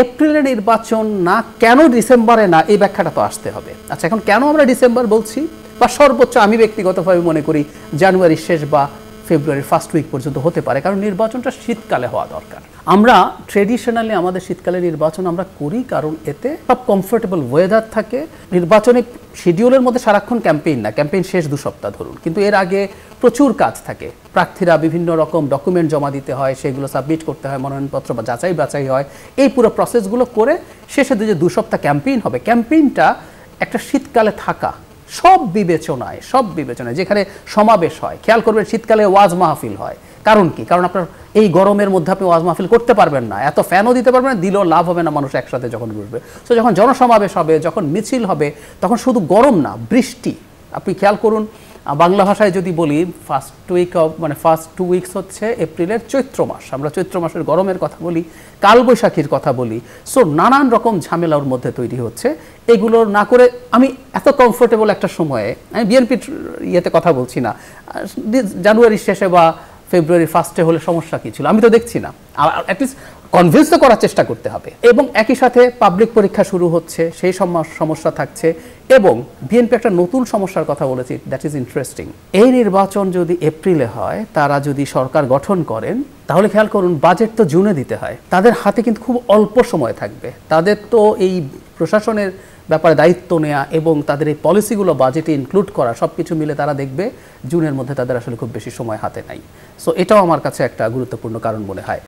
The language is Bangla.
এপ্রিলে নির্বাচন না, কেন ডিসেম্বরে না, এই ব্যাখ্যাটা তো আসতে হবে। আচ্ছা, এখন কেন আমরা ডিসেম্বর বলছি, বা সর্বোচ্চ আমি ব্যক্তিগতভাবে মনে করি জানুয়ারির শেষ বা ফেব্রুয়ারির ফার্স্ট উইক পর্যন্ত হতে পারে, কারণ নির্বাচনটা শীতকালে হওয়া দরকার। আমরা ট্রেডিশনালি আমাদের শীতকালে নির্বাচন আমরা করি কারণ এতে সব কমফোর্টেবল ওয়েদার থাকে। নির্বাচনী শিডিউলের মধ্যে সারাক্ষণ ক্যাম্পেইন না, ক্যাম্পেইন শেষ 2 সপ্তাহ ধরুন, কিন্তু এর আগে প্রচুর কাজ থাকে। প্রার্থীরা বিভিন্ন রকম ডকুমেন্ট জমা দিতে হয়, সেগুলো সাবমিট করতে হয়, মনোনয়নপত্র বা যাচাই বাছাই হয়, এই পুরো প্রসেসগুলো করে শেষে যে 2 সপ্তাহ ক্যাম্পেইন হবে, ক্যাম্পেইনটা একটা শীতকালে থাকা সব বিবেচনায় যেখানে সমাবেশ হয়, খেয়াল করবেন শীতকালে ওয়াজ মাহফিল হয়। কারণ কি? কারণ আপনার এই গরমের মধ্যে আপনি ওয়াজ মাহফিল করতে পারবেন না, এত ফ্যানও দিতে পারবেন না, দিলেও লাভ হবে না, মানুষ একসাথে যখন বসবে। সো যখন জনসমাবেশ হবে, যখন মিছিল হবে, তখন শুধু গরম না, বৃষ্টি। আপনি খেয়াল করুন, বাংলা ভাষায় যদি বলি ফার্স্ট 2 উইকস হচ্ছে এপ্রিলের চৈত্র মাস, আমরা চৈত্র মাসের গরমের কথা বলি, কালবৈশাখীর কথা বলি। সো নানান রকম ঝামেলার মধ্যে তৈরি হচ্ছে। এগুলো না করে আমি এত কমফোর্টেবল একটা সময়ে, আমি বিএনপির ইয়েতে কথা বলছি না, জানুয়ারির শেষে বা ফেব্রুয়ারি ফার্স্টে হলে সমস্যা কী ছিল, আমি তো দেখছি না। অ্যাটলিস্ট কনভিন্স তো করার চেষ্টা করতে হবে। এবং একই সাথে পাবলিক পরীক্ষা শুরু হচ্ছে, সেই সমস্যা থাকছে। এবং বিএনপি একটা নতুন সমস্যার কথা বলেছি, দ্যাট ইজ ইন্টারেস্টিং। এই নির্বাচন যদি এপ্রিলে হয়, তারা যদি সরকার গঠন করেন, তাহলে খেয়াল করুন বাজেট তো জুনে দিতে হয়, তাদের হাতে কিন্তু খুব অল্প সময় থাকবে। তাদের তো এই প্রশাসনের ব্যাপারে দায়িত্ব নেওয়া এবং তাদের এই পলিসিগুলো বাজেটে ইনক্লুড করা, সব কিছু মিলে তারা দেখবে জুনের মধ্যে তাদের আসলে খুব বেশি সময় হাতে নাই। সো এটাও আমার কাছে একটা গুরুত্বপূর্ণ কারণ মনে হয়।